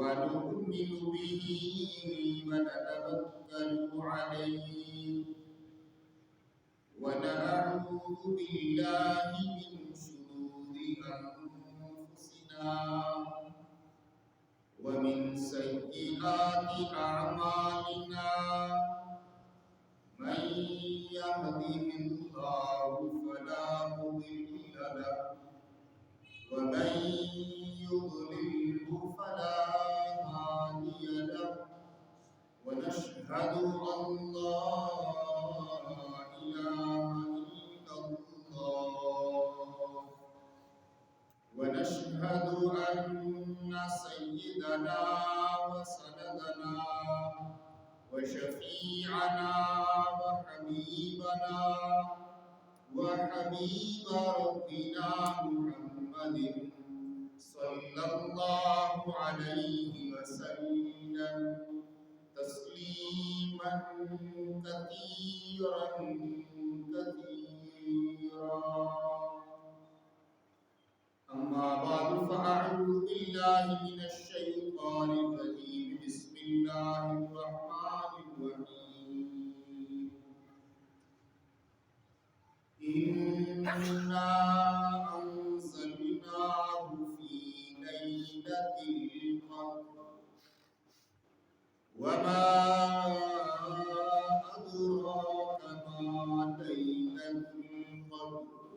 ونؤمن به ونتوكل عليه ونعوذ بالله من شرور أنفسنا ومن سيئات أعمالنا من يهده الله فلا مضل له ومن يضلله فلا هادي له ونشهد أن لا إله إلا الله ونشهد أن سيدنا وسندنا وشفيعنا وحبيبنا وحبيب ربنا محمد صلى الله عليه وسلم تسليما كثيرا أما بعد فأعوذ بالله من الشيطان الرجيم بسم الله الرحمن الرحيم إنا أنزلناه في ليلة القدر وما أدراك ما ليلة القدر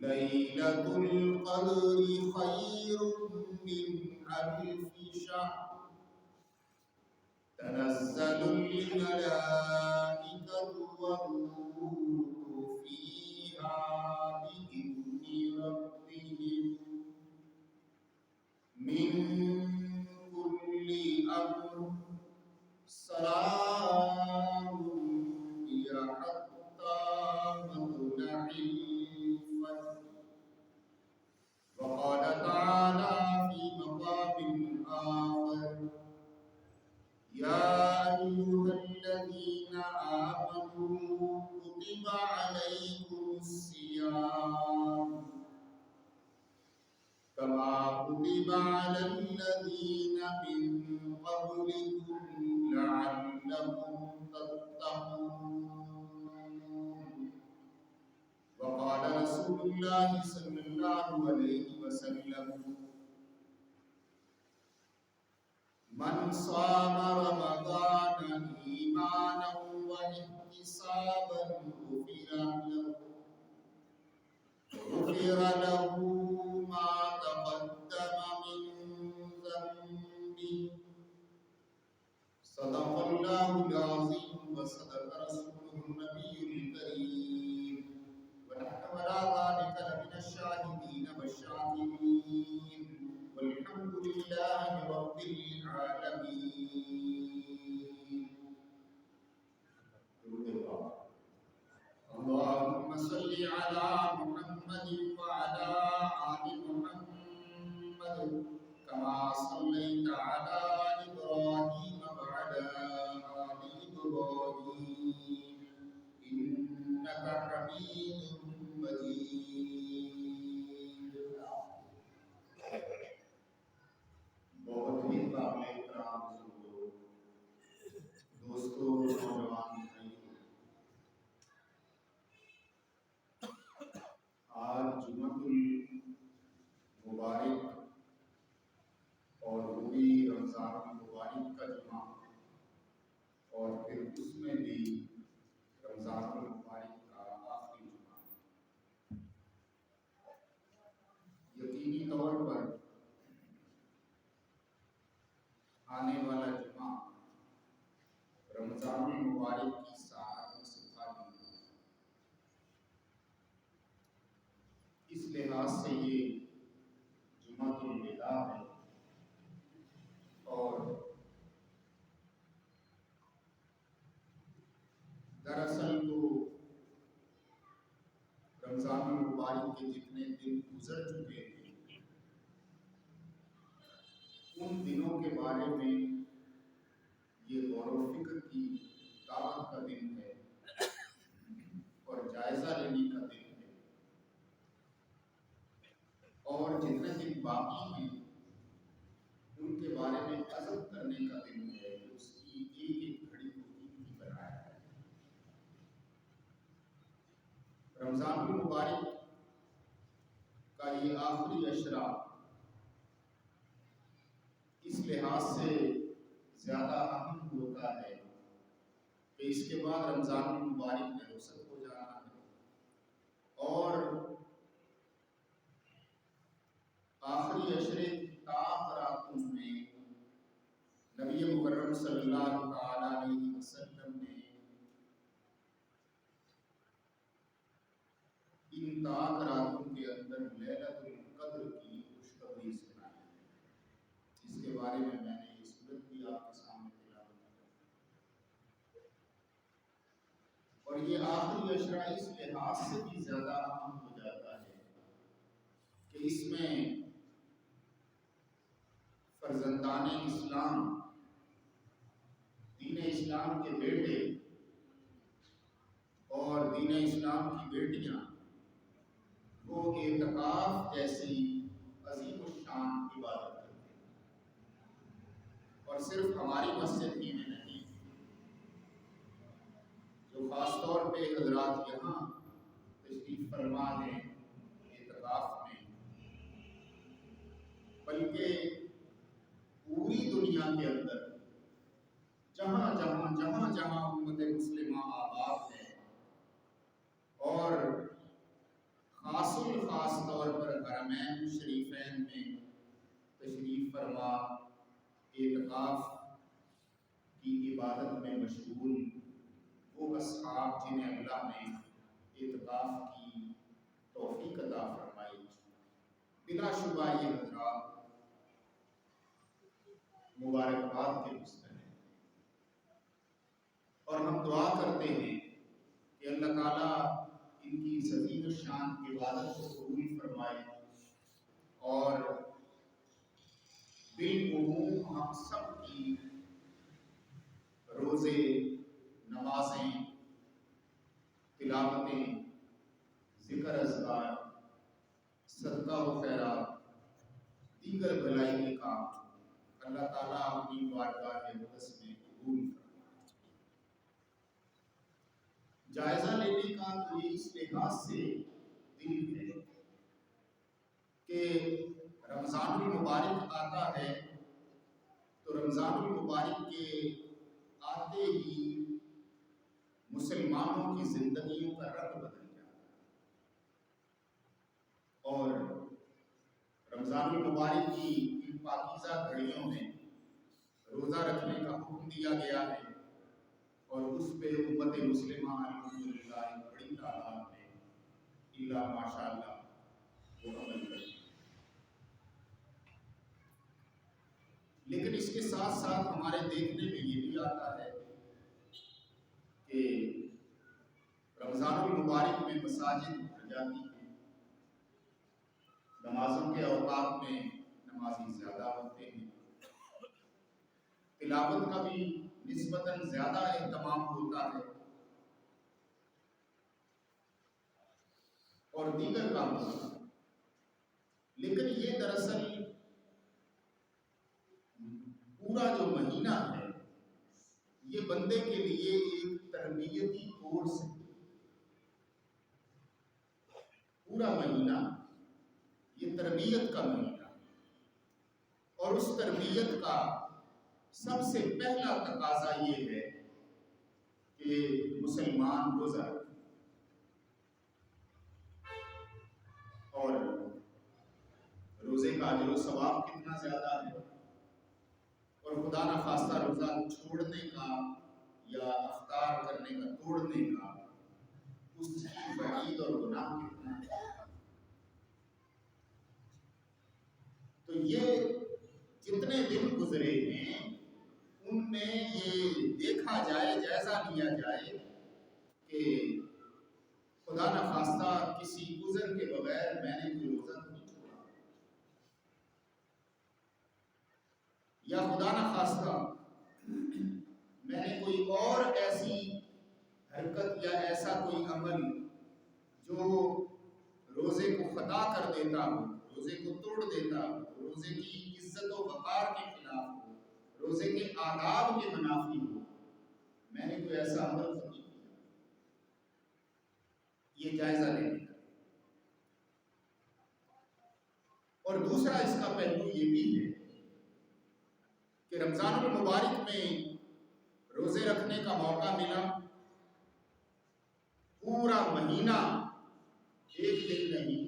ليلة القدر خير من ألف شهر تنزل الملائكة والروح فيها بإذن ربهم من كل أمر سلام هي حتى مطلع الفجر. وقال تعالى في مقام آخر يا أيها الذين آمنوا كتب عليكم الصيام كما كتب على الذين من قبلكم لعلكم تتقون. وقال رسول الله صلى الله عليه وسلم من صام رمضان إيمانا واحتسابا غفر له ما تقدم من ذنبه. صدق الله العظيم وصدق رسوله النبي الكريم ونحن على ذلك لمن الشاهدين والشاكرين والحمد لله رب العالمين. اللهم صل على محمد وعلى آل محمد كما صليت على إبراهيم وعلى آل إبراهيم إنك حميد مجيد. بہت ہی قابل احترام بزرگوں، دوستوں، نوجوان بھائیوں، آج جمعۃ المبارک اور پوری رمضان المبارک کا جمعہ اور پھر اس میں بھی رمضان المبارک کا آخری جمعہ، یقینی طور پر آنے والا جمعہ رمضان المبارک کی ساعت سے خالی ہے۔ اس لحاظ سے یہ جمعۃ الوداع ہے اور دراصل تو رمضان المبارک کے جتنے دن گزر چکے ہیں ان دنوں کے بارے میں یہ غور و فکر کی دعوت کا دن ہے اور جائزہ لینے کا دن ہے، اور جتنے دن باقی ہیں رمضان المبارک کا یہ آخری عشرہ اس لحاظ سے زیادہ اہم ہوتا ہے کہ اس کے بعد رمضان المبارک میں رخصت ہو جانا ہے، اور آخری عشرے کی راتوں میں نبی مکرم صلی اللہ تعالی علیہ وسلم نے ان راتوں کے اندر لیلۃ القدر کی خوشخبری سنائی ہے، جس کے بارے میں نے یہ صورت بھی آپ کے سامنے تلاوت کی، اور یہ آخری عشرہ اس لحاظ سے بھی زیادہ اہم ہو جاتا ہے کہ اس میں فرزندان اسلام، دین اسلام کے بیٹے اور دین اسلام کی بیٹیاں وہ اعتکاف جیسی عظیم الشان عبادت کرتے ہیں، اور صرف ہماری مسجد ہی میں نہیں، جو خاص طور پہ حضرات یہاں تشریف فرما ہیں اعتکاف میں، بلکہ پوری دنیا کے اندر جہاں جہاں امت مسلمہ آباد ہے، اور خاص طور پر حرمین شریفین میں تشریف فرما اعتکاف کی عبادت میں مشغول وہ اصحاب جنہیں اللہ نے اعتکاف کی توفیق عطا فرمائی، بلا شبہ یہ حضرات مبارکباد کے مستحق ہیں، اور ہم دعا کرتے ہیں کہ اللہ تعالیٰ ان کی اس عظیم الشان عبادت کو قبول فرمائے، اور بالعموم ہم سب کی روزے، نمازیں، تلاوتیں، ذکر اذکار، صدقہ و خیرات، دیگر بھلائی کے کام اللہ تعالیٰ اپنی بارگاہ مقدس میں قبول فرمائے۔ جائزہ لینے کا یہ اس لحاظ سے دن ہے کہ رمضان المبارک آتا ہے تو رمضان المبارک کے آتے ہی مسلمانوں کی زندگیوں کا رنگ بدل جاتا ہے، اور رمضان المبارک کی ان پاکیزہ گھڑیوں میں روزہ رکھنے کا حکم دیا گیا ہے، اور اس پہ امت مسلمہ الحمدللہ بڑی تعداد میں الا ماشاءاللہ وہ عمل کرتی ہے۔ لیکن اس کے ساتھ ساتھ ہمارے دیکھنے میں یہ بھی آتا ہے کہ رمضان المبارک میں مساجد بھر جاتی ہیں، نمازوں کے اوقات میں نمازی زیادہ ہوتے ہیں، تلاوت کا بھی نسبتاً زیادہ اہتمام ہوتا ہے، اور دیگر کام ہوتا ہے، لیکن یہ دراصل پورا جو مہینہ ہے یہ بندے کے لیے ایک تربیتی کورس ہے۔ پورا مہینہ یہ تربیت کا مہینہ ہے، اور اس تربیت کا سب سے پہلا تقاضا یہ ہے کہ مسلمان روزہ رکھے، اور روزے کا اجر و ثواب کتنا زیادہ ہے، اور خدا نخواستہ روزہ چھوڑنے کا یا افطار کرنے کا، توڑنے کا، اس کی وعید اور گناہ کتنا ہے۔ تو یہ جتنے دن گزرے ہیں ان میں یہ دیکھا جائے، جائزہ لیا جائے کہ خدا نخواستہ کسی عذر کے بغیر میں نے کوئی روزہ نہیں چھوڑا، یا خدا نخواستہ میں نے کوئی اور ایسی حرکت یا ایسا کوئی عمل جو روزے کو خطا کر دیتا ہو، روزے کو توڑ دیتا ہو، روزے کی عزت و وقار کے خلاف ہو، روزے کے آداب کے منافی ہو، میں نے کوئی ایسا عمل نہیں کیا۔ یہ جائزہ لینے کا۔ اور دوسرا اس کا پہلو یہ بھی ہے کہ رمضان المبارک میں روزے رکھنے کا موقع ملا، پورا مہینہ، ایک دن نہیں،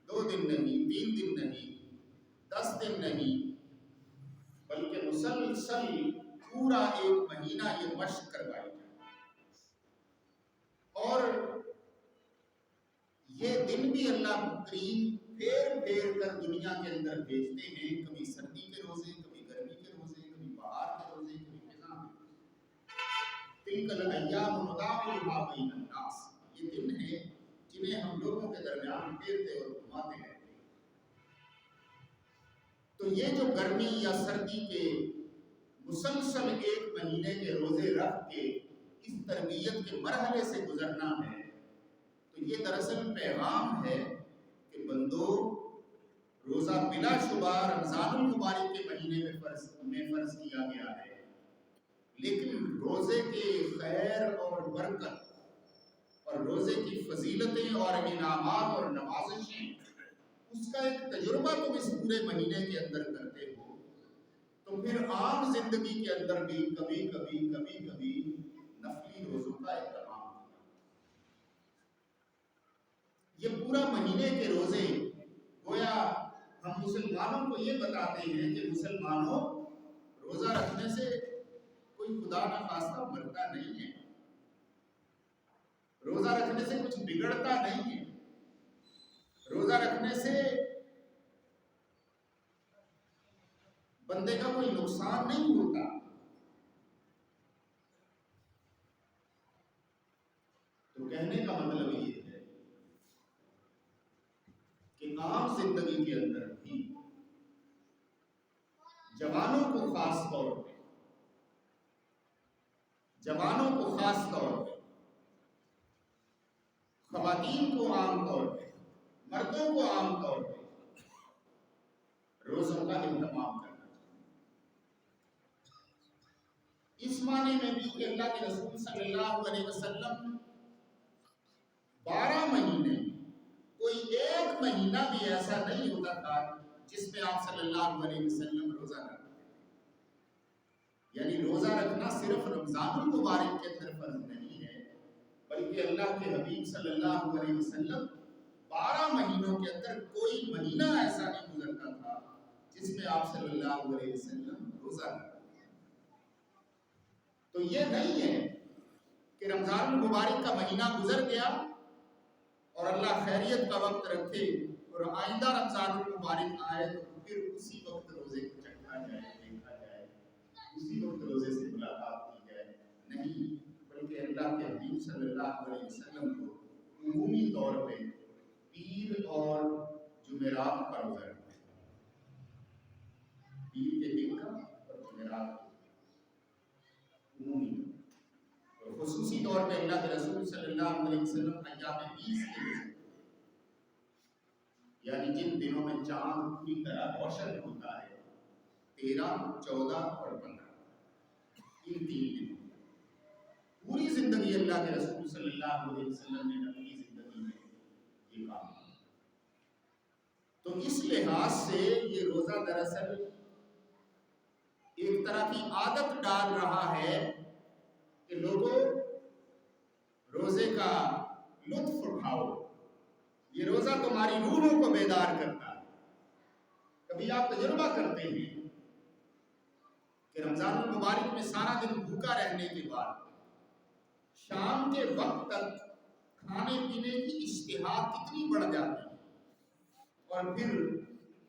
2 دن نہیں، 3 دن نہیں، 10 دن نہیں، بلکہ مسلسل پورا ایک مہینہ یہ مشق کروائی جائے۔ اور یہ دن بھی اللہ کریم پھیر پھیر کر دنیا کے اندر بھیجتے ہیں، کبھی سردی کے روزے، کبھی گرمی کے روزے، کبھی بہار کے روزے، کبھی خزاں کے روزے۔ تلک الایام نداولها بین الناس، یہ دن ہیں جنہیں ہم لوگوں کے درمیان پھیرتے اور گھماتے رہتے ہیں۔ تو یہ جو گرمی یا سردی کے مسلسل ایک مہینے کے روزے رکھ کے اس تربیت کے مرحلے سے گزرنا ہے، تو یہ دراصل پیغام ہے کہ بندو، روزہ بلا شبہ رمضان المبارک کے مہینے میں فرض کیا گیا ہے، لیکن روزے کے خیر اور برکت اور روزے کی فضیلتیں اور انعامات اور نوازشیں، اس کا ایک تجربہ تم اس پورے مہینے کے اندر کرتے ہو، تو پھر عام زندگی کے اندر بھی کبھی کبھی نفلی روزوں کا اہتمام کیا۔ یہ پورا مہینے کے روزے گویا ہم مسلمانوں کو یہ بتاتے ہیں کہ مسلمانوں، روزہ رکھنے سے کوئی خدا نخواستہ مرتا نہیں ہے، روزہ رکھنے سے کچھ بگڑتا نہیں ہے، روزہ رکھنے سے بندے کا کوئی نقصان نہیں ہوتا۔ تو کہنے کا مطلب یہ ہے کہ عام زندگی کے اندر بھی جوانوں کو خاص طور پہ خواتین کو عام طور پہ، مردوں کو عام طور پہ روزوں کا اہتمام کرنا چاہیے۔ اس معنی میں بھی کہ اللہ کے رسول صلی اللہ علیہ وسلم 12 مہینے، کوئی ایک مہینہ بھی ایسا نہیں ہوتا تھا جس میں آپ صلی اللہ علیہ وسلم روزہ نہ رکھتے تھے۔ یعنی روزہ رکھنا صرف رمضان المبارک کے اندر فرض نہیں ہے، بلکہ اللہ کے حبیب صلی اللہ علیہ وسلم 12 مہینوں کے اندر کوئی مہینہ ایسا نہیں گزرتا تھا جس میں آپ صلی اللہ علیہ وسلم روزہ نہ رکھتے۔ تو یہ نہیں ہے کہ رمضان المبارک کا مہینہ گزر گیا اور اللہ خیریت کا وقت رکھے اور آئندہ رمضان المبارک آئے تو پھر اسی وقت روزے کو چکھا جائے، دیکھا جائے، اسی وقت روزے سے ملاقات کی جائے۔ نہیں، بلکہ اللہ کے حبیب صلی اللہ علیہ وسلم کو عمومی طور پہ پیر اور جمعرات کا روزہ رکھتے ہیں، پیر کے دن کا اور جمعرات کا عمومی اور خصوصی طور پہ اللہ کے رسول صلی اللہ علیہ وسلم ایام 20 کے روزے، یعنی جن دنوں میں چاند پوری طرح روشن ہوتا ہے، 13، 14 اور 15، ان 3 دنوں پوری زندگی اللہ کے رسول صلی اللہ علیہ وسلم نے اپنی زندگی میں یہ کام کیا۔ تو اس لحاظ سے یہ روزہ دراصل ایک طرح کی عادت ڈال رہا ہے کہ لوگوں، روزے کا لطف اٹھاؤ، یہ روزہ تمہاری روحوں کو بیدار کرتا ہے۔ کبھی آپ تجربہ کرتے ہیں کہ رمضان المبارک میں سارا دن بھوکا رہنے کے بعد شام کے وقت تک کھانے پینے کی اشتہا کتنی بڑھ جاتی ہے، اور پھر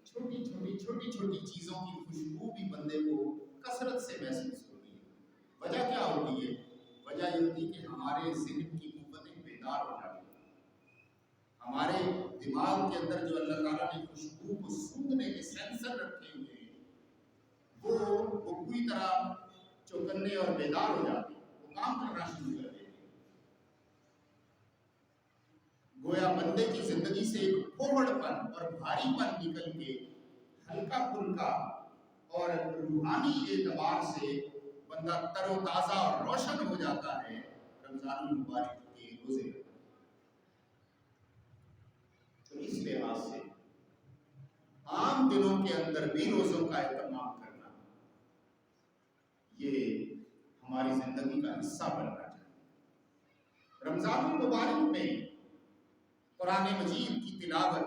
چھوٹی چھوٹی چیزوں کی خوشبو بھی بندے کو کثرت سے محسوس ہوتی ہے۔ وجہ کیا ہوتی ہے؟ وجہ یہ ہوتی ہے کہ ہمارے ذہن کی قوتیں بیدار ہو جاتی ہیں، ہمارے دماغ کے اندر جو اللہ تعالیٰ نے خوشبو کو سونگھنے کے سینسر رکھے ہوئے ہیں وہ پوری طرح چوکنے اور بیدار ہو جاتے ہیں، وہ کام کرنا شروع کر دیتے ہیں۔ گویا بندے کی زندگی سے ایک پھوڑ پن اور بھاری پن نکل کے ہلکا پھلکا اور روحانی اعتبار سے بندہ تر و تازہ اور روشن ہو جاتا ہے رمضان المبارک کے روزے میں۔ تو اس لحاظ سے عام دنوں کے اندر بھی روزوں کا اہتمام کرنا یہ ہماری زندگی کا حصہ بننا چاہیے۔ رمضان المبارک میں قرآن مجید کی تلاوت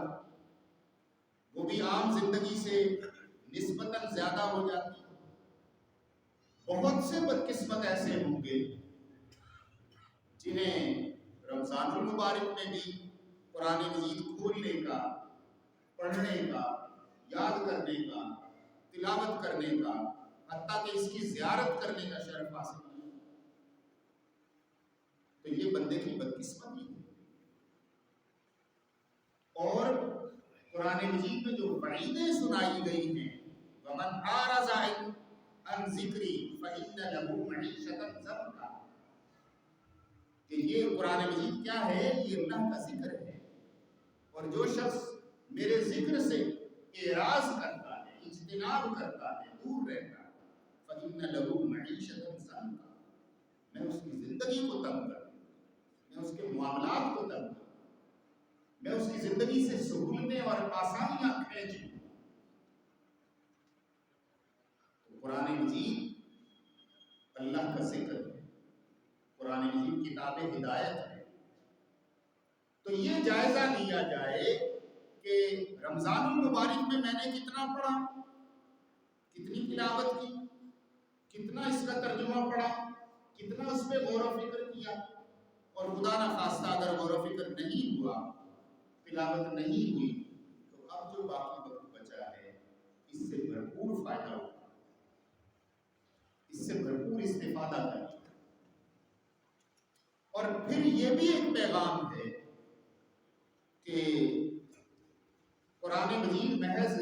وہ بھی عام زندگی سے نسبتاً زیادہ ہو جاتی ہے۔ بہت سے بدقسمت ایسے ہوں گے جنہیں رمضان المبارک میں بھی قرآن مجید کھولنے کا، پڑھنے کا، یاد کرنے کا، تلاوت کرنے کا، حتیٰ کہ اس کی زیارت کرنے کا شرف حاصل کیا، تو یہ بندے کی بدقسمتی ہے۔ اور قرآن مجید میں جو وعیدیں سنائی گئی ہیں، وَمَنْ أَعْرَضَ عَنْ ذِكْرِي فَإِنَّ لَهُ مَعِيشَةً ضَنكًا، کہ یہ قرآن مجید کیا ہے؟ یہ اللہ کا ذکر ہے، اور جو شخص میرے ذکر سے اعراض کرتا ہے، اجتناب کرتا ہے، دور رہتا ہے، فَإِنَّ لَهُ مَعِيشَةً ضَنكًا، میں اس کی زندگی کو تنگ کر دوں، میں اس کے معاملات کو تنگ کر دوں، میں اس کی زندگی سے سہولتیں اور آسانیاں کھینچ لوں۔ قرآن مجید اللہ کا ذکر ہے، قرآن مجید کتاب ہدایت ہے، تو یہ جائزہ لیا جائے کہ رمضان المبارک میں نے کتنا پڑھا، کتنی تلاوت کی، کتنا اس کا ترجمہ پڑھا، کتنا اس پہ غور و فکر کیا، اور خدا نخواستہ اگر غور و فکر نہیں ہوا، تلاوت نہیں ہوئی، تو اب جو باقی وقت بچا ہے اس سے بھرپور فائدہ ہوگا، اس سے بھرپور استفادہ کریں۔ اور پھر یہ بھی ایک پیغام ہے کہ قرآن مجید محض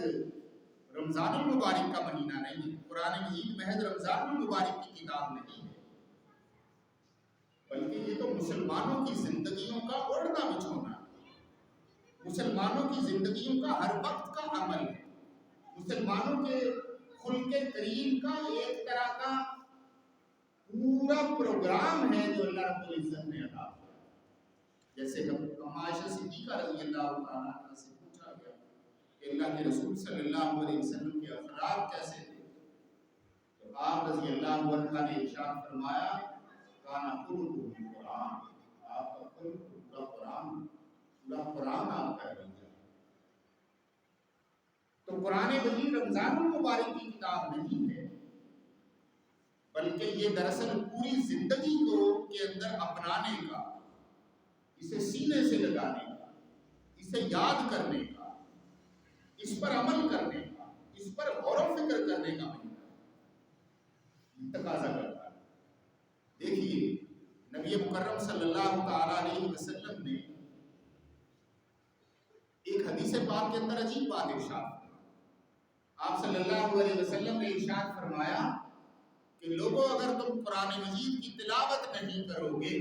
رمضان المبارک کا مہینہ نہیں ہے، قرآن مجید محض رمضان المبارک کی کتاب نہیں ہے، بلکہ یہ تو مسلمانوں کی زندگیوں کا اوڑھنا بچھونا ہے، مسلمانوں کی زندگیوں کا ہر وقت کا عمل ہے، مسلمانوں کے خلق کریم کا ایک طرح کا پورا پروگرام ہے جو اللہ رب العزت نے عطا کیا۔ جیسے عائشہ صدیقہ رضی اللہ تعالیٰ عنہ سے پوچھا گیا کہ اللہ کے رسول صلی اللہ علیہ وسلم کے اخلاق کیسے تھے، تو آپ رضی اللہ عنہ نے ارشاد فرمایا کانا خلقہ قرآن، آپ کا خلق پورا قرآن، پورا قرآن آپ کا ہے۔ تو قرآن مجید رمضان المبارک کی کتاب نہیں ہے، بلکہ یہ دراصل پوری زندگی کو کے اندر اپنانے کا، اسے سینے سے لگانے کا، اسے یاد کرنے کا، اس پر عمل کرنے کا، اس پر غور و فکر کرنے کا تقاضا کرتا ہے۔ دیکھیے نبی مکرم صلی اللہ تعالی علیہ وسلم نے ایک حدیث پاک کے اندر عجیب بات ارشاد، آپ صلی اللہ علیہ وسلم نے ارشاد فرمایا کہ لوگوں اگر تم قرآن مجید کی تلاوت نہیں کرو گے،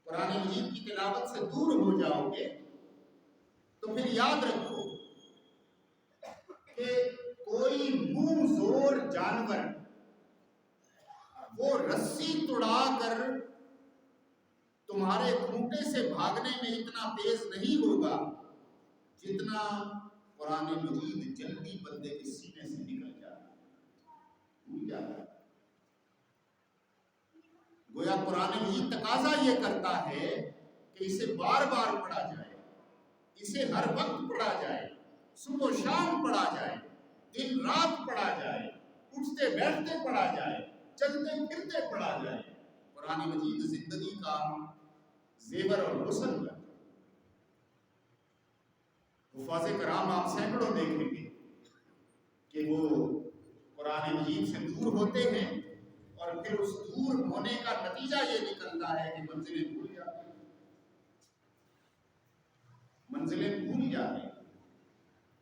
قرآن مجید کی تلاوت سے دور ہو جاؤ گے، تو پھر یاد رکھو کہ کوئی منہ زور جانور وہ رسی توڑا کر تمہارے کھوٹے سے بھاگنے میں اتنا تیز نہیں ہوگا جتنا قرآن مجید جلدی بندے کے سینے سے نکل جاتا ہے۔ گویا قرآن مجید تقاضا یہ کرتا ہے کہ اسے بار بار پڑھا جائے، اسے ہر وقت پڑھا جائے، صبح و شام پڑھا جائے، دن رات پڑھا جائے، اٹھتے بیٹھتے پڑھا جائے، چلتے پھرتے پڑھا جائے۔ قرآن مجید زندگی کا زیور اور حسن ہے۔ حفاظ کرام آپ سینکڑوں دیکھیں گے کہ وہ قرآن مجید سے دور ہوتے ہیں اور پھر اس دور ہونے کا نتیجہ یہ نکلتا ہے کہ منزلیں بھول جاتے ہیں، منزلیں بھول جاتے ہیں۔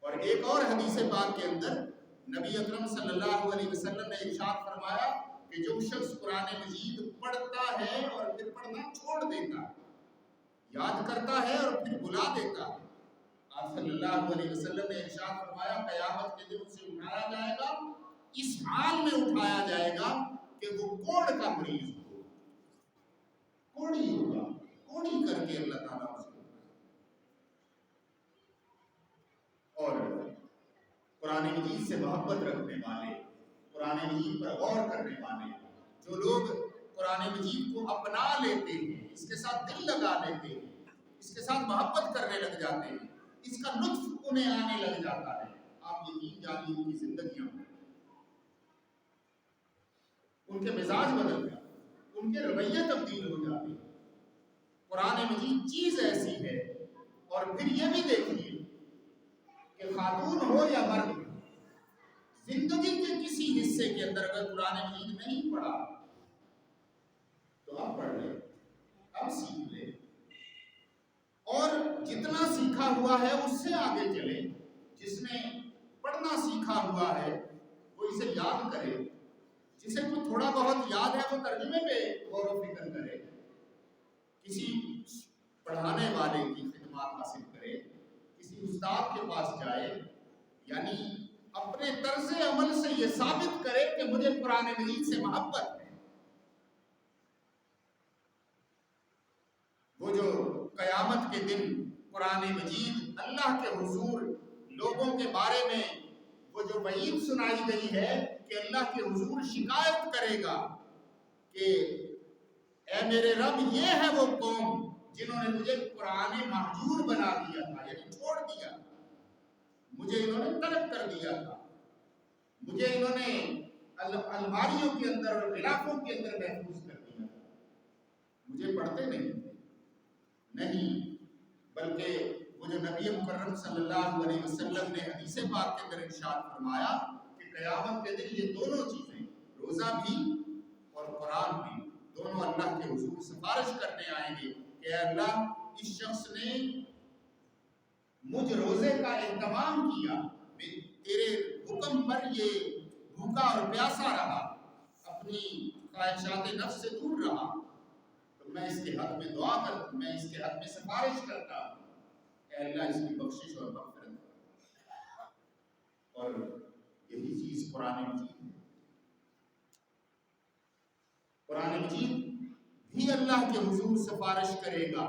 اور ایک اور حدیث پاک کے اندر نبی اکرم صلی اللہ علیہ وسلم نے ارشاد فرمایا کہ جو شخص قرآن مجید پڑھتا ہے اور پھر پڑھنا چھوڑ دیتا ہے، یاد کرتا ہے اور پھر بھلا دیتا ہے، آپ صلی اللہ علیہ وسلم نے ارشاد فرمایا قیامت کے دن اسے اٹھایا جائے گا، اس حال میں اٹھایا جائے گا کہ وہ کوڑ کا مریض ہو، کوڑی ہوگا، کوڑی کر کے اللہ تعالیٰ اس کو۔ سے محبت رکھنے والے، قرآن مجید پر غور کرنے والے، جو لوگ قرآن مجید کو اپنا لیتے ہیں، اس کے ساتھ دل لگا لیتے ہیں، اس کے ساتھ محبت کرنے لگ جاتے ہیں، اس کا لطف انہیں آنے لگ جاتا ہے، آپ یقین جانیے ان کی زندگیاں، ان کے مزاج بدل جاتے ہیں، ان کے رویے تبدیل ہو جاتے ہیں۔ قرآن مجید چیز ایسی ہے، اور پھر یہ بھی دیکھیے کہ خاتون ہو یا مرد، زندگی کے کسی حصے کے اندر اگر قرآن مجید نہیں پڑھا تو آپ پڑھ لیں، اب سیکھ لیں، اور جتنا سیکھا ہوا ہے اس سے آگے چلے۔ جس نے پڑھنا سیکھا ہوا ہے وہ اسے یاد کرے، جسے کوئی تھوڑا بہت یاد ہے وہ ترجمے پہ غور و فکر کرے، کسی پڑھانے والے کی خدمات حاصل کرے، کسی استاد کے پاس جائے، یعنی اپنے طرز عمل سے یہ ثابت کرے کہ مجھے قرآن مجید سے محبت ہے۔ وہ جو قیامت کے دن قرآن مجید اللہ کے حضور لوگوں کے بارے میں وہ جو وعید سنائی گئی ہے کہ اللہ کے حضور شکایت کرے گا کہ اے میرے رب، یہ ہے وہ قوم جنہوں نے مجھے قرآن مہجور بنا دیا تھا، یعنی چھوڑ دیا، مجھے انہوں نے ترک کر دیا تھا، مجھے انہوں نے الماریوں کے اندر اور غلافوں کے اندر محفوظ کر دیا تھا، مجھے پڑھتے نہیں، بلکہ وہ جو نبی مکرم صلی اللہ علیہ وسلم نے حدیث پاک کے اندر ارشاد فرمایا کہ قیامت کے دن یہ دونوں چیزیں، روزہ بھی اور قرآن بھی، دونوں اللہ کے حضور سفارش کرنے آئیں گے کہ اے اللہ، اس شخص نے مجھ روزے کا اہتمام کیا، تیرے حکم پر یہ بھوکا اور پیاسا رہا، اپنی خواہشات نفس سے دور رہا، تو میں اس کے حق میں دعا کرتا ہوں، میں اس کے حق میں سفارش کرتا ہوں، اے اللہ اس کی بخشش اور مغفرت کر۔ اور یہی چیز قرآن مجید ہے۔ قرآن مجید بھی اللہ کے حضور سفارش کرے گا،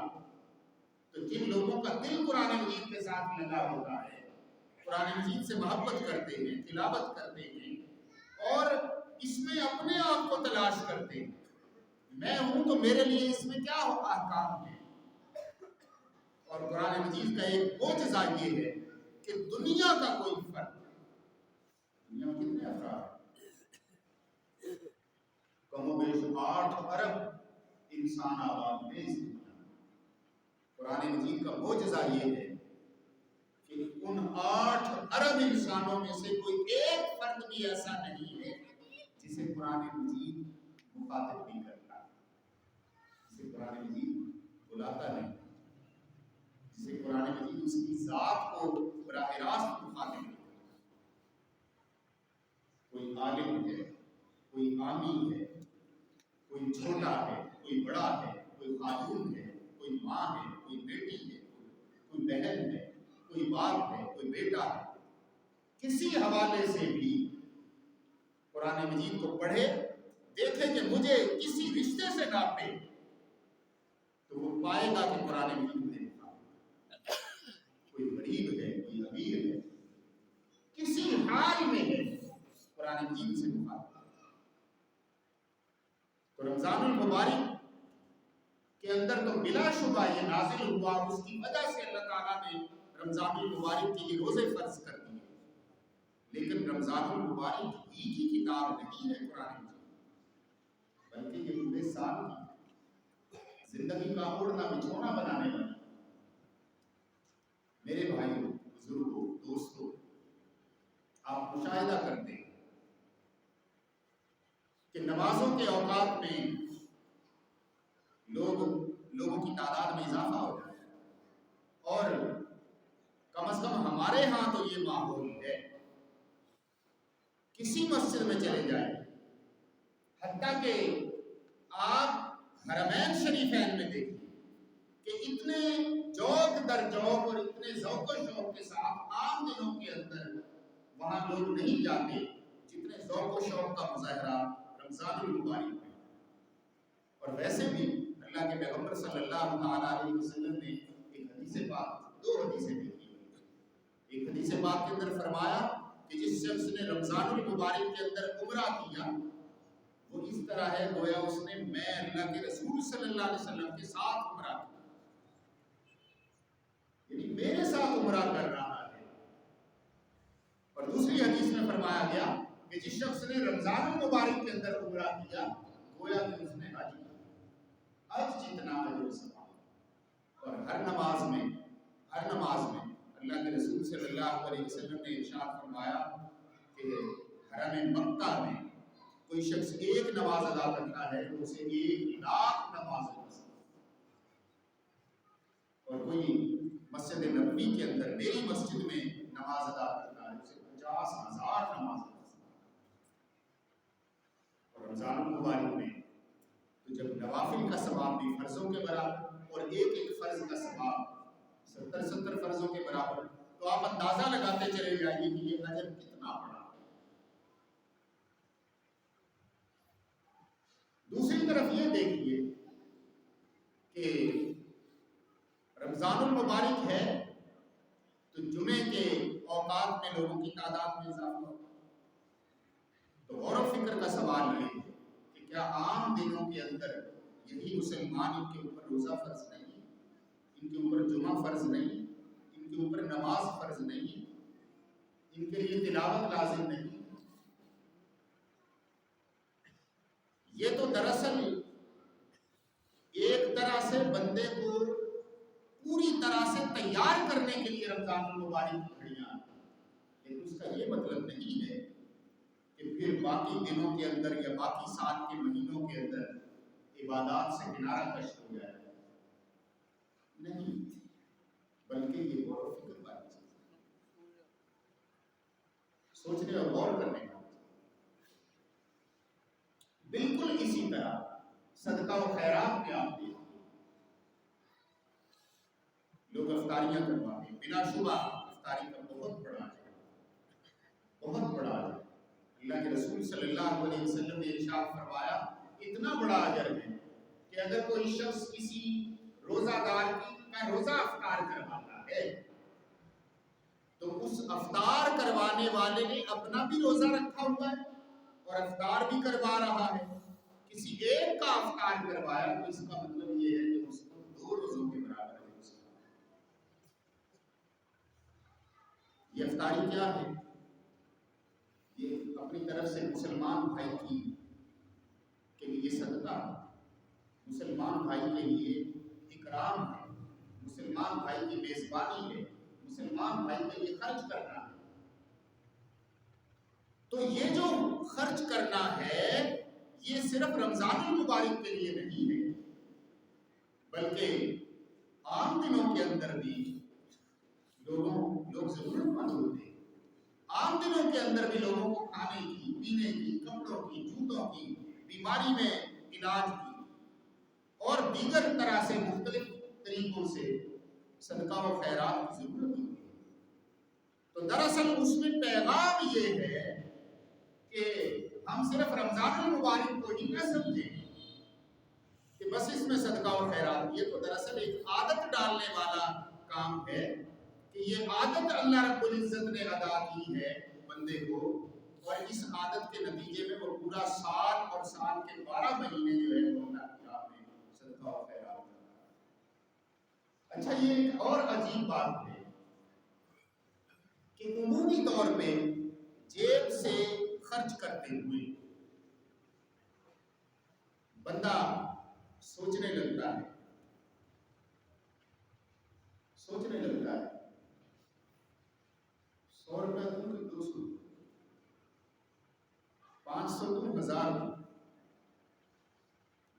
تو جن لوگوں کا دل قرآن مجید کے ساتھ لگا ہوتا ہے، قرآن مجید سے محبت کرتے ہیں، تلاوت کرتے ہیں، اور اس میں اپنے آپ کو تلاش کرتے ہیں، میں ہوں تو میرے لیے اس میں کیا احکام ہے۔ اور قرآن مجید کا ایک معجزہ یہ ہے کہ دنیا کا کوئی فرد، دنیا میں کتنے افراد، کم و بیش 8 ارب انسان آباد میں اس دنیا میں، قرآن مجید کا معجزہ یہ ہے کہ ان 8 ارب انسانوں میں سے کوئی ایک فرد بھی ایسا نہیں ہے جسے قرآن مجید مخاطب نہیں کرتا، جسے قرآن مجید بلاتا نہیں، جسے قرآن مجید اس کی ذات کو براہ راست مخاطب نہیں کرتا۔ کوئی عالم ہے، کوئی عامی ہے، کوئی چھوٹا ہے، کوئی بڑا ہے، کوئی خاتون ہے، کوئی ماں ہے، کوئی بیٹی ہے، کوئی بہن ہے، کوئی باپ ہے، کوئی بیٹا ہے، کسی حوالے سے بھی قرآن مجید کو پڑھے، دیکھے کہ مجھے کسی رشتے سے ناپے، تو وہ پائے گا کہ قرآن مجید نے کوئی غریب ہے، کوئی امیر ہے، کسی حال میں ہے، قرآن مجید سے مخاطب۔ تو رمضان المبارک کے اندر تو بلا شبہ یہ نازل ہوا، اس کی وجہ سے اللہ تعالیٰ نے رمضان المبارک کے لیے روزے فرض کر دیے، لیکن رمضان المبارک ہی کی کتاب نہیں ہے قرآن مجید، بلکہ یہ پورے سال کی زندگی کا اوڑھنا بچھونا بنانے والی۔ میرے بھائیوں، بزرگوں، دوستوں، آپ مشاہدہ کرتے ہیں کہ نمازوں کے اوقات میں لوگوں کی تعداد میں اضافہ ہو جاتا ہے، اور کم از کم ہمارے ہاں تو یہ ماحول ہے، کسی مسجد میں چلے جائیں، حتیٰ کہ آپ حرمین شریفین میں دیکھیں کہ اتنے جوق در جوق اور اتنے ذوق و شوق کے ساتھ عام دنوں کے اندر وہاں لوگ نہیں جاتے جتنے ذوق و شوق کا مظاہرہ رمضان المبارک میں۔ اور ویسے بھی اللہ کے پیغمبر صلی اللہ تعالیٰ علیہ وسلم نے ایک حدیث پاک، 2 حدیثیں لکھی، ایک حدیث پاک کے اندر فرمایا کہ جس شخص نے رمضان المبارک کے اندر عمرہ کیا وہ اس طرح ہے گویا اس نے میں اللہ کے رسول صلی اللہ علیہ وسلم کے ساتھ عمرہ کیا، یعنی میرے ساتھ عمرہ کر رہا ہے۔ اور دوسری حدیث میں فرمایا گیا کہ جس شخص نے رمضان المبارک کے اندر عمرہ کیا گویا کہ اس نے حج کیا، حج جتنا اجر و ثواب۔ اور ہر نماز میں اللہ کے رسول صلی اللہ علیہ وسلم نے ارشاد فرمایا کہ حرم مکہ میں کوئی شخص ایک نماز ادا کرتا ہے تو اسے 1,00,000 نماز ادا، اور کوئی مسجد نبوی کے اندر میری مسجد میں نماز ادا کرتا ہے اسے 50,000 نماز ادا۔ اور رمضان المبارک میں تو جب نوافل کا ثواب بھی فرضوں کے برابر اور ایک ایک فرض کا ثواب 70 فرضوں کے برابر، تو آپ اندازہ لگاتے چلے جائیے کہ یہ اجر کتنا بڑا۔ دوسری طرف یہ دیکھیے کہ رمضان المبارک ہے تو جمعے کے اوقات میں لوگوں کی تعداد میں اضافہ ہو، تو غور و فکر کا سوال یہ ہے کہ کیا عام دنوں کے اندر یہی مسلمان ان کے اوپر روزہ فرض نہیں، ان کے اوپر جمعہ فرض نہیں، ان کے اوپر نماز فرض نہیں، ان کے لیے تلاوت لازم نہیں؟ یہ تو دراصل ایک طرح سے بندے کو پوری طرح سے تیار کرنے کے لیے رمضان المبارک کی گھڑیاں، لیکن اس کا یہ مطلب نہیں ہے کہ پھر باقی دنوں کے اندر یا باقی سال کے مہینوں کے اندر عبادات سے کنارہ کش ہو جائے، نہیں، بلکہ یہ غور و فکر والی چیز ہے، سوچنے اور غور کرنے کا۔ بالکل اسی طرح صدقہ و خیرات میں آپ دیکھیں لوگ افطاریاں کرواتے ہیں، بلا شبہ افطاری کا بہت بڑا اجر، بہت بڑا اجر۔ اللہ کے رسول صلی اللہ علیہ وسلم نے ارشاد فرمایا اتنا بڑا اجر ہے کہ اگر کوئی شخص کسی روزہ دار کا روزہ افطار کرواتا ہے تو اس افطار کروانے والے نے اپنا بھی روزہ رکھا ہوا ہے اور افطار بھی کروا رہا ہے، کسی ایک کا افطار کروایا تو اس کا مطلب یہ ہے کہ اس کو 2 روزوں کے برابر ہے۔ یہ افطاری کیا ہے؟ یہ اپنی طرف سے مسلمان بھائی کی کے لیے صدقہ ہے، مسلمان بھائی کے لیے اکرام ہے، مسلمان بھائی کی میزبانی ہے، مسلمان بھائی کے لیے خرچ کرنا ہے۔ تو یہ جو خرچ کرنا ہے یہ صرف رمضان المبارک کے لیے نہیں ہے، بلکہ عام دنوں کے اندر بھی لوگ ضرورت مند ہوتے ہیں، عام دنوں کے اندر بھی لوگوں کو کھانے کی، پینے کی، کپڑوں کی، جوتوں کی، بیماری میں علاج کی اور دیگر طرح سے مختلف طریقوں سے صدقہ و خیرات کی ضرورت ہوتی ہے۔ تو دراصل اس میں پیغام یہ ہے کہ ہم صرف رمضان المبارک کو ہی نہ سمجھیں کہ بس اس میں صدقہ و خیرات، یہ تو دراصل ایک عادت ڈالنے والا کام ہے کہ یہ عادت اللہ رب العزت نے ادا کی ہے بندے کو، اور اس عادت کے نتیجے میں وہ پورا سال اور سال کے 12 مہینے جو ہے وہ اللہ کی راہ میں صدقہ و خیرات کرتا ہے۔ اچھا، یہ ایک اور عجیب بات ہے کہ عمومی طور پہ جیب سے خرچ کرتے ہوئے بندہ سوچنے لگتا ہے 100 روپیہ دوں کہ 200، 500 دوں 1000 دوں،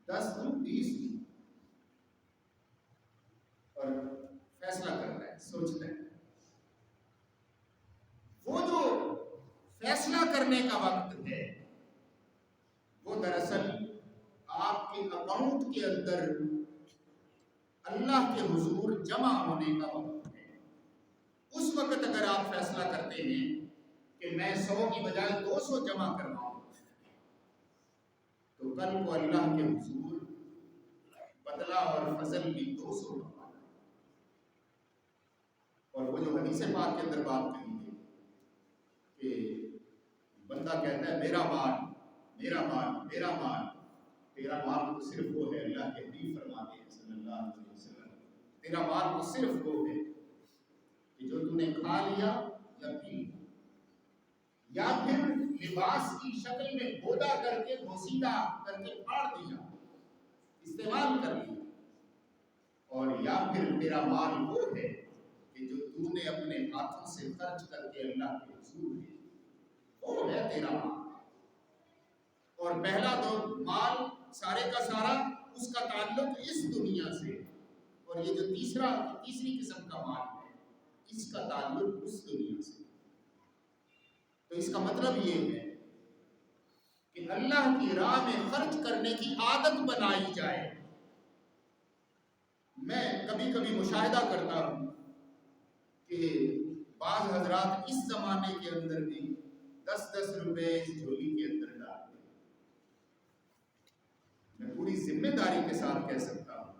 10 دوں 20 دوں، اور فیصلہ کرتا ہے، سوچتا ہے۔ وہ جو فیصلہ کرنے کا وقت ہے وہ دراصل آپ کے اکاؤنٹ کے اندر اللہ کے حضور جمع ہونے کا وقت ہے۔ اس وقت اگر آپ فیصلہ کرتے ہیں کہ میں 100 کی بجائے 200 جمع کرواؤں تو کل کو اللہ کے حضور بدلہ اور فضل بھی 200 ہوگا۔ اور وہ جو حدیث پاک کے اندر بات کہی ہے کہ بندہ کہتا ہے میرا مال میرا مال میرا مال، تیرا مال تو صرف وہ ہے، اللہ کے حبیب فرماتے ہیں صلی اللہ علیہ وسلم، تیرا مال تو صرف وہ ہے کہ جو تو نے کھا لیا یا پی لیا، یا پھر لباس کی شکل میں گودا کر کے بوسیدہ کر کے پھاڑ دیا، استعمال کر لیا، اور یا پھر تیرا مال وہ ہے کہ جو تو نے اپنے ہاتھوں سے خرچ کر کے اللہ کے حضور ہے، وہ ہے تیرا مال۔ اور پہلا تو مال سارے کا سارا اس کا تعلق اس دنیا سے، اور یہ جو تیسری قسم کا مال ہے اس کا تعلق اس دنیا سے۔ تو اس کا مطلب یہ ہے کہ اللہ کی راہ میں خرچ کرنے کی عادت بنائی جائے۔ میں کبھی کبھی مشاہدہ کرتا ہوں کہ بعض حضرات اس زمانے کے اندر بھی 10 روپے اس جھولی کے اندر ڈالتے ہیں۔ میں پوری ذمہ داری کے ساتھ کہہ سکتا ہوں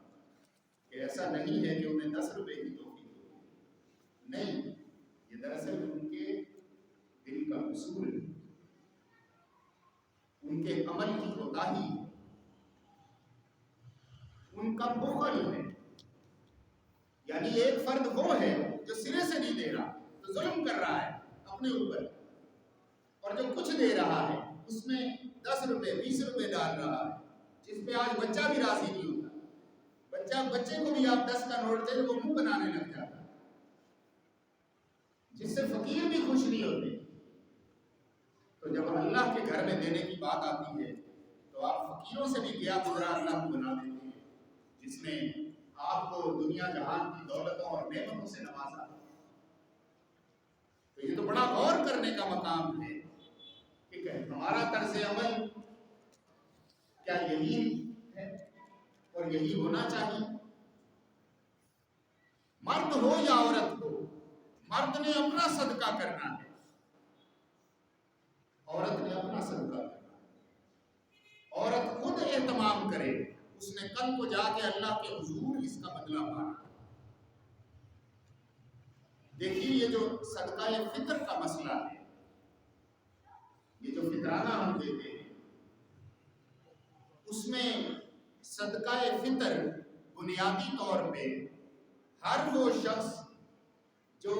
کہ ایسا نہیں ہے کہ انہیں 10 روپے کی توفیق ہو، نہیں، یہ دراصل ان کے دل کا قصور ہے، ان کے عمل کی کوتاہی ہے، ان کا بخل ہے۔ یعنی ایک فرد وہ ہے جو سرے سے نہیں دے رہا تو ظلم کر رہا ہے اپنے اوپر، اور جو کچھ دے رہا ہے اس میں 10 روپے 20 روپے ڈال رہا ہے، جس پہ آج بچہ بھی راضی نہیں ہوتا۔ بچے کو بھی آپ 10 کا نوٹ دیں وہ منہ بنانے لگ جاتا ہے، جس سے فقیر بھی خوش نہیں ہوتے۔ تو جب اللہ کے گھر میں دینے کی بات آتی ہے تو آپ فقیروں سے بھی کیا گزرا اللہ کو بنا دیتے ہیں، جس نے آپ کو دنیا جہان کی دولتوں اور نعمتوں سے نوازا۔ تو یہ تو بڑا غور کرنے کا مقام ہے کہ ہمارا طرز عمل کیا یہی ہے اور یہی ہونا چاہیے؟ مرد ہو یا عورت ہو، مرد نے اپنا صدقہ کرنا ہے، عورت نے اپنا صدقہ کرنا ہے۔ عورت خود اہتمام کرے، اس نے کل کو جا کے اللہ کے حضور اس کا بدلہ پانا۔ دیکھیے یہ جو صدقہ فطر کا مسئلہ ہے، یہ جو فطرانہ ہم دیتے ہیں، اس میں صدقہ فطر بنیادی طور پہ ہر وہ شخص جو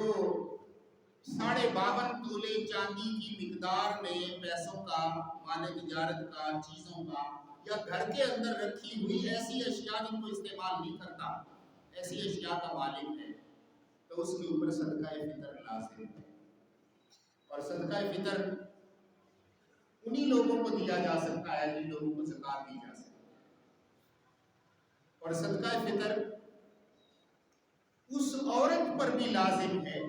52.5 تولے چاندی کی مقدار میں پیسوں کا، مال تجارت کا، چیزوں کا، یا گھر کے اندر رکھی ہوئی ایسی اشیاء جن کو استعمال نہیں کرتا، ایسی اشیاء کا مالک ہے، تو اس کے اوپر صدقہ فطر لازم ہے۔ اور صدقہ فطر انہی لوگوں کو دیا جا سکتا ہے جن لوگوں کو زکوٰۃ دی جا سکتی ہے۔ اور صدقہ فطر اس عورت پر بھی لازم ہے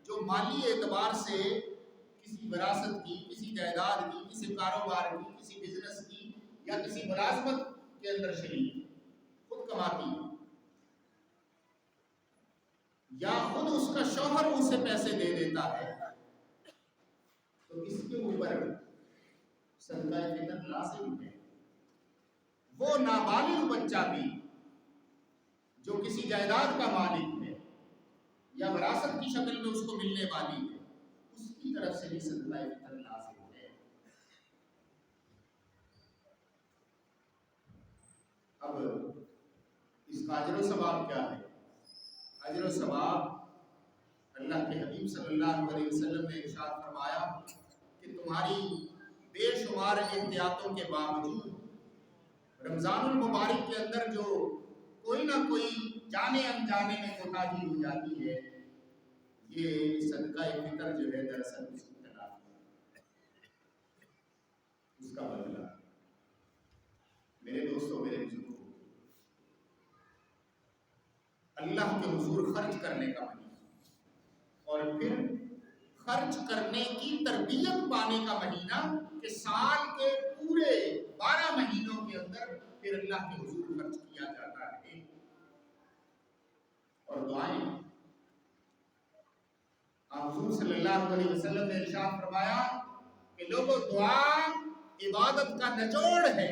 جو مالی اعتبار سے کسی وراثت کی، کسی جائیداد کی، کسی کاروبار کی، کسی بزنس کی یا کسی ملازمت کے اندر شریک ہے، خود کماتی ہے، یا خود اس کا شوہر اسے پیسے دے دیتا ہے، تو اس کے اوپر صدقہ فطر لازم ہے۔ وہ نابالغ بچہ بھی جو کسی جائیداد کا مالک ہے یا وراثت کی شکل میں اس کو ملنے والی ہے، اس کی طرف سے بھی صدقہ فطر لازم ہے۔ اب اس کا اجر و ثواب کیا ہے؟ اجر و ثواب اللہ کے حبیب صلی اللہ علیہ وسلم نے ارشاد فرمایا کہ تمہاری بے شمار احتیاطوں کے باوجود رمضان المبارک کے اندر جو کوئی نہ کوئی جانے انجانے میں کوتاہی ہو جاتی ہے، یہ صدقہ فطر جو ہے دراصل اس کی تلافی ہے، اس کا بدلہ۔ میرے دوستوں، میرے بزرگوں، اللہ کے حضور خرچ کرنے کا مہینہ، اور پھر خرچ کرنے کی تربیت پانے کا مہینہ کہ سال کے پورے 12 مہینوں کے اندر پھر اللہ کے حضور خرچ کیا جاتا ہے۔ اور دعائیں، آپ حضور صلی اللہ علیہ وسلم نے ارشاد فرمایا کہ لوگوں، دعا عبادت کا نچوڑ ہے،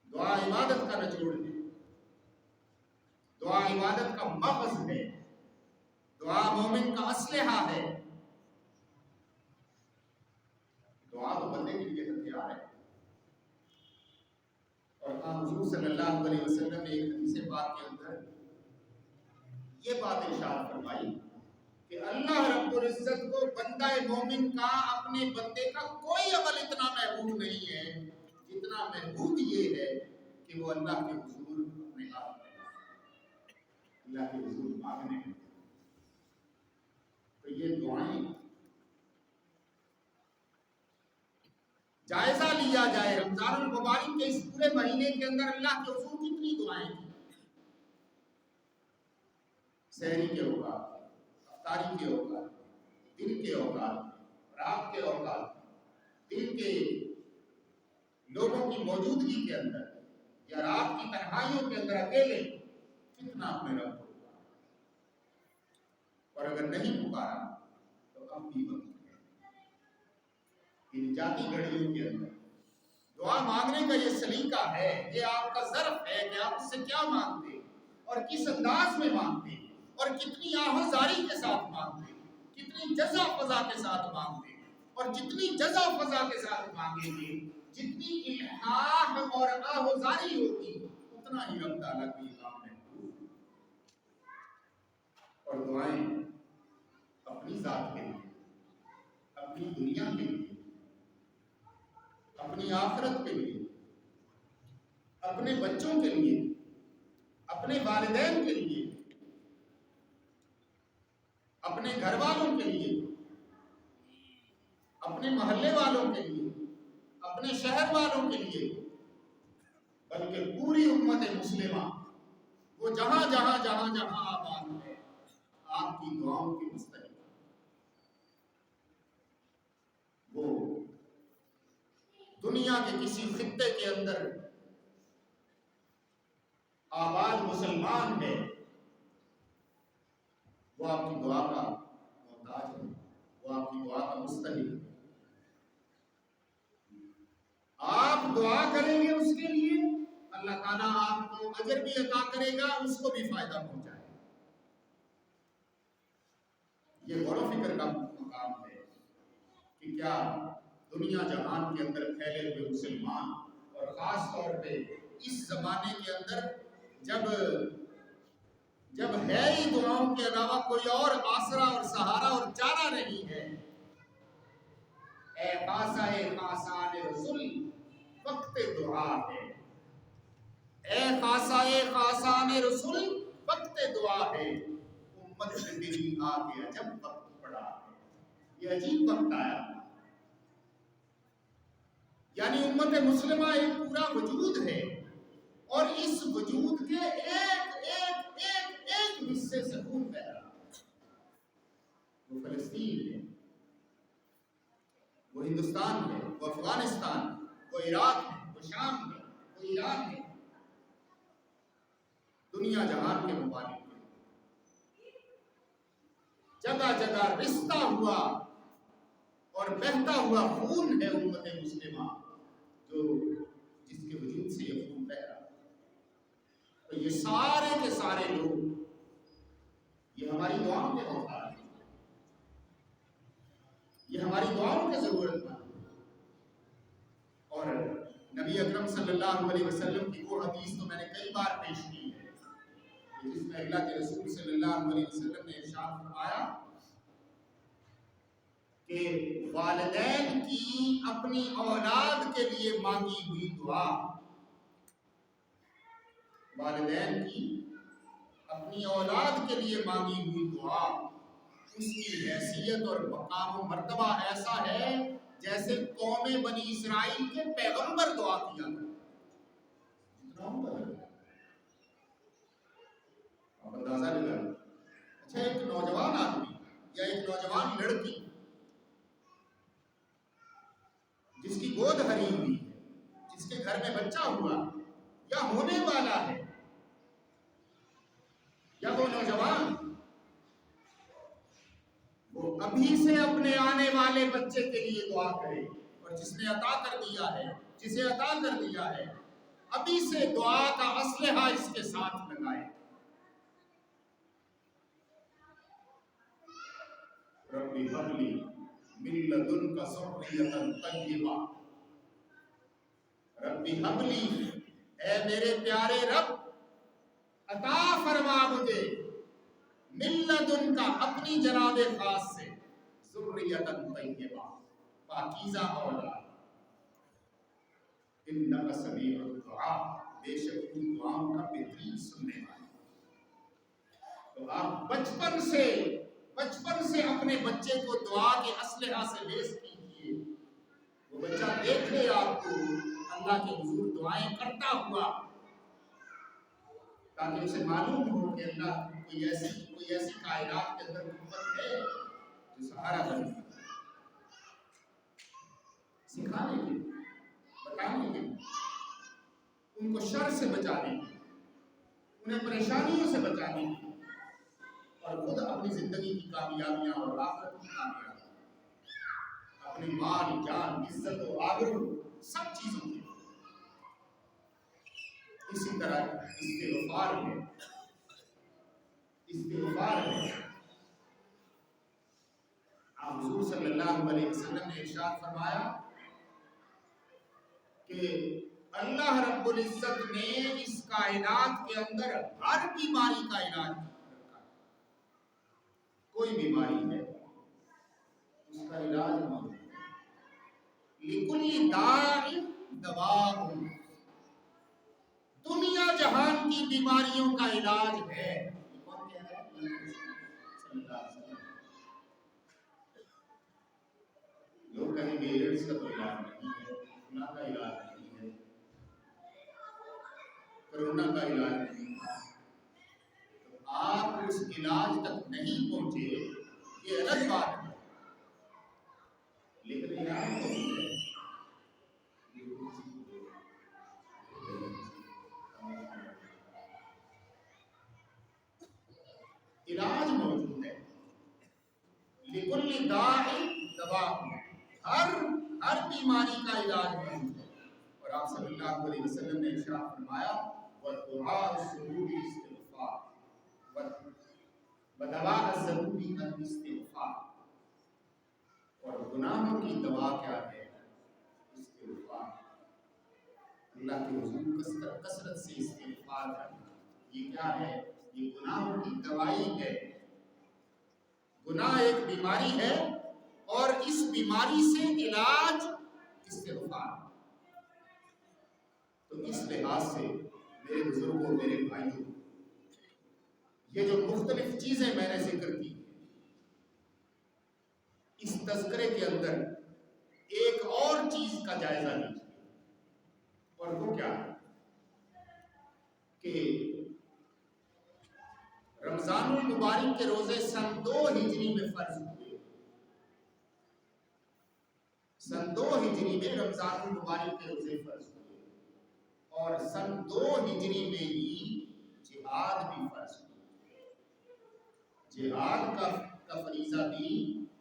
دعا عبادت کا نچوڑ ہے، دعا عبادت کا مغز ہے، دعا مومن کا اسلحہ ہے۔ جہاں حضور صلی اللہ علیہ وسلم نے ایک حدیث پاک کے اندر یہ بات ارشاد فرمائی کہ اللہ رب العزت کو بندہ مومن کا اپنے بندے کا کوئی عمل اتنا محبوب نہیں ہے جتنا محبوب یہ ہے کہ وہ اللہ کے حضور اپنے ہاتھ میں اللہ کے حضور مانگنے میں. تو یہ دعائیں جائزہ لیا جائے رمضان المبارک کے اس پورے مہینے کے اندر اللہ کے حضور کتنی دعائیں تھیں. سحری کے اوقات، افطاری کے اوقات، دن کے اوقات، رات کے اوقات، دن کے لوگوں کی موجودگی کے اندر یا رات کی تنہائیوں کے اندر اکیلے کتنا اپنے رب کو پکارا. اور اگر نہیں پکارا تو اب بھی وقت ان جاتی گھڑیوں کے اندر دعا مانگنے کا یہ سلیقہ ہے، یہ آپ کا ظرف ہے کہ آپ اس سے کیا مانگتے اور کس انداز میں مانگتے اور کتنی آہوزاری کے ساتھ مانگتے، کتنی جزا فضا کے ساتھ مانگتے. اور جتنی جزا فضا کے ساتھ مانگیں گے، جتنی الحاح اور آہوزاری ہوگی، اتنا ہی رب تعالیٰ کی کام محبوب. اور دعائیں اپنی ذات کے لیے، اپنی دنیا کے لیے، اپنی آخرت کے لیے، اپنے بچوں کے لیے، اپنے والدین کے لیے، اپنے گھر والوں کے لیے، اپنے محلے والوں کے لیے، اپنے شہر والوں کے لیے، بلکہ پوری امت مسلمہ وہ جہاں جہاں جہاں جہاں آباد ہے آپ کی دعاؤں کی مستحق. وہ دنیا کے کسی خطے کے اندر آباد مسلمان ہے، وہ آپ کی دعا کا محتاج ہے، وہ آپ کی دعا کا مستحق ہے. آپ دعا کریں گے اس کے لیے، اللہ تعالیٰ آپ کو اجر بھی عطا کرے گا، اس کو بھی فائدہ پہنچائے گا. یہ غور و فکر کا مقام ہے کہ کیا دنیا جہان کے اندر پھیلے ہوئے مسلمان اور خاص طور پہ اس زمانے کے اندر جب ہے ہی دعاؤں کے علاوہ کوئی اور آسرا اور سہارا اور چارہ نہیں ہے. اے خاصائے خاصان رسول وقت دعا ہے، اے خاصائے خاصان رسول وقت دعا ہے، امت سے دلی آ کے عجب وقت پڑا ہے. یہ عجیب وقت آیا، یعنی امت مسلمہ ایک پورا وجود ہے اور اس وجود کے ایک ایک ایک ایک حصے سے خون بہ رہا ہے. وہ فلسطین ہے، وہ ہندوستان ہے، وہ افغانستان ہے، وہ عراق ہے، وہ شام ہے، وہ ایران ہے، دنیا جہان کے ممالک میں جگہ جگہ رشتہ ہوا اور بہتا ہوا خون ہے امت مسلمہ جو جس کے وجود سے یہ خون بہ رہا ہے. تو یہ سارے کے سارے لوگ یہ ہماری دعاؤں کے محتاج ہیں، یہ ہماری دعاؤں کی ضرورت ہے. اور نبی اکرم صلی اللہ علیہ وسلم کی وہ حدیث تو میں نے کئی بار پیش کی ہے جس میں اللہ کے رسول صلی اللہ علیہ وسلم نے ارشاد فرمایا کہ والدین کی اپنی اولاد کے لیے مانگی ہوئی دعا، والدین کی اپنی اولاد کے لیے مانگی ہوئی دعا، اس کی حیثیت اور مقام و مرتبہ ایسا ہے جیسے قوم بنی اسرائیل کے پیغمبر دعا کیا تھا. آپ اندازہ لگائیں. اچھا، ایک نوجوان آدمی یا ایک نوجوان لڑکی جس کی گود بھری ہوئی ہے، جس کے گھر میں بچہ ہوا یا ہونے والا ہے، یا وہ نوجوان وہ ابھی سے اپنے آنے والے بچے کے لیے دعا کرے، اور جس نے عطا کر دیا ہے، جسے عطا کر دیا ہے، ابھی سے دعا کا اسلحہ اس کے ساتھ لگائے. ربی ہب لی من لدنک ذریۃ طیبہ، ربی ہب لی، اے میرے پیارے رب عطا فرما مجھے ملدن کا اپنی جناب خاص سے ذریتن طیبہ پاکیزہ اولاد انک سمیع الدعاء بے شک تو دعاؤں کا بہترین سننے والا۔ تو آپ بچپن سے اپنے بچے کو دعا کے اسلحہ سے لیس کیجیے، وہ بچہ دیکھ لے آپ کو اللہ کے حضور دعائیں کرتا ہوا، تاکہ اسے معلوم ہو کہ اللہ کوئی ایسی کائنات کے اندر قوت ہے جو سہارا بنے، سکھانے کے بتانے کے، ان کو شر سے بچانے کے، انہیں پریشانیوں سے بچانے کے، اور خود اپنی زندگی کی کامیابیاں اور آخرت کی کامیابی، اپنی مال جان عزت و آبرو سب چیزوں کی۔ اسی طرح استغفار ہے، آپ حضور صلی اللہ علیہ وسلم نے ارشاد فرمایا کہ اللہ رب العزت نے اس کائنات کے اندر ہر بیماری کا علاج رکھا ہے۔ کوئی بیماری ہے اس کا علاج موجود ہے۔ لِكُلِّ دَاءٍ دَوَاءٌ، دنیا جہان کی بیماریوں کا علاج ہے۔ کون کہہ رہا ہے؟ صلی اللہ علیہ وسلم۔ لوگ کہیں گے ایڈز کا تو علاج نہیں ہے، کورونا کا علاج نہیں ہے، کورونا کا علاج نہیں ہے، تو آپ اس علاج تک نہیں پہنچے یہ الگ بات ہے، لیکن علاج موجود ہے۔ علاج موجود ہے، لِكُلِّ دَاءٍ دَوَاءٌ، ہر بیماری کا علاج موجود ہے۔ اور آپ صلی اللہ علیہ وسلم نے ارشاد فرمایا وَدُعَاءُ السُّرُورِ اسْتِغْفَارٌ وَدَوَاءُ الذُّنُوبِ الاستغفار، اور گناہوں کی دوا کیا ہے؟ استغفار۔ اللہ کے حضور کثرت سے استغفار کرنا، یہ کیا ہے؟ یہ گناہوں کی دوائی ہے۔ گناہ ایک بیماری ہے اور اس بیماری سے علاج استغفار۔ تو اس لحاظ سے میرے بزرگوں، میرے بھائیوں، یہ جو مختلف چیزیں میں نے ذکر کی، اس تذکرے کے اندر ایک اور چیز کا جائزہ لیجیے، اور وہ کیا ہے کہ رمضان المبارک کے روزے سن 2 ہجری میں فرض ہوئے۔ سن 2 ہجری میں رمضان المبارک کے روزے فرض ہوئے، اور سن 2 ہجری میں ہی جہاد بھی فرض ہوئے۔ جہاد کا فریضہ بھی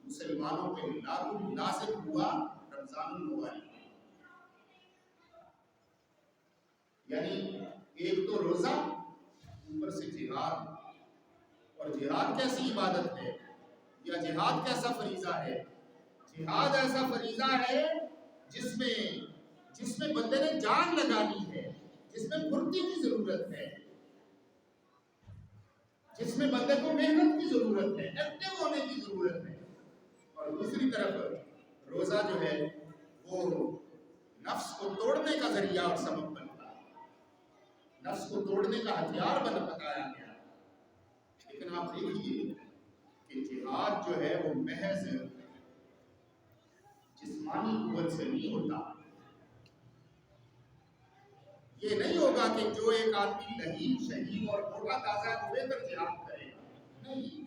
مسلمانوں پہ لازم ہوا رمضان المبارک میں۔ یعنی ایک تو روزہ، اوپر سے جہاد، اور جہاد کیسی عبادت ہے یا جہاد کیسا فریضہ ہے؟ جہاد ایسا فریضہ ہے جس میں بندے نے جان لگانی ہے، جس میں پھرتی کی ضرورت ہے، جس میں بندے کو محنت کی ضرورت ہے، ایکٹیو ہونے کی ضرورت ہے۔ اور دوسری طرف روزہ جو ہے وہ نفس کو توڑنے کا ذریعہ اور سبب بنتا ہے، نفس کو توڑنے کا ہتھیار بتایا گیا۔ لیکن آپ دیکھیے کہ جہاد جو ہے وہ محض جسمانی قوت سے نہیں ہوتا۔ یہ نہیں ہوگا کہ جو ایک آدمی لہیم شہید اور موٹا تازہ ہوئے کر جہاد کرے گا، نہیں،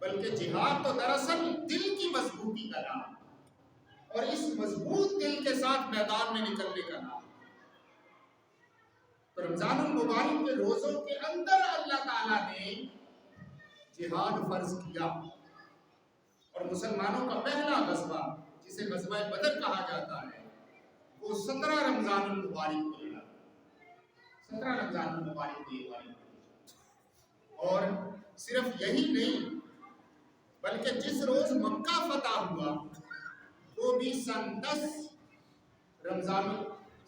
بلکہ جہاد تو دراصل دل کی مضبوطی کا نام، اور اس مضبوط دل کے ساتھ میدان میں نکلنے کا نام۔ تو رمضان المبارک کے روزوں کے اندر اللہ تعالیٰ نے جہاد فرض کیا، اور مسلمانوں کا پہلا غزوہ جسے غزوہ بدر کہا جاتا ہے وہ 17 رمضان المبارک کو لگا، 17 رمضان المبارک کو یہ، اور صرف یہی نہیں بلکہ جس روز مکہ فتح ہوا وہ بھی سن 10 رمضان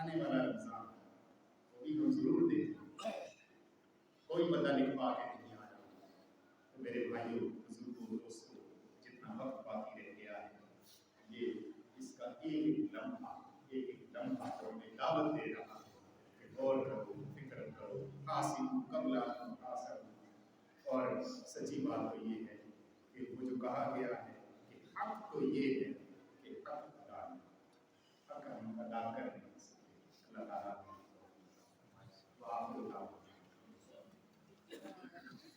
آنے والا رمضان وہ بھی ہم ضرور دیکھیں. کوئی بندہ لکھوا کے نہیں آیا. تو میرے بھائیوں، بزرگوں، دوستوں، جتنا وقت باقی رہ گیا ہے، یہ اس کا ایک لمحہ تو ہمیں دعوت دے رہا ہے کہ غور کرو، فکر کرو، حاصل قبل حاصل. اور سچی بات تو یہ ہے کہ وہ جو کہا گیا ہے کہ حق تو یہ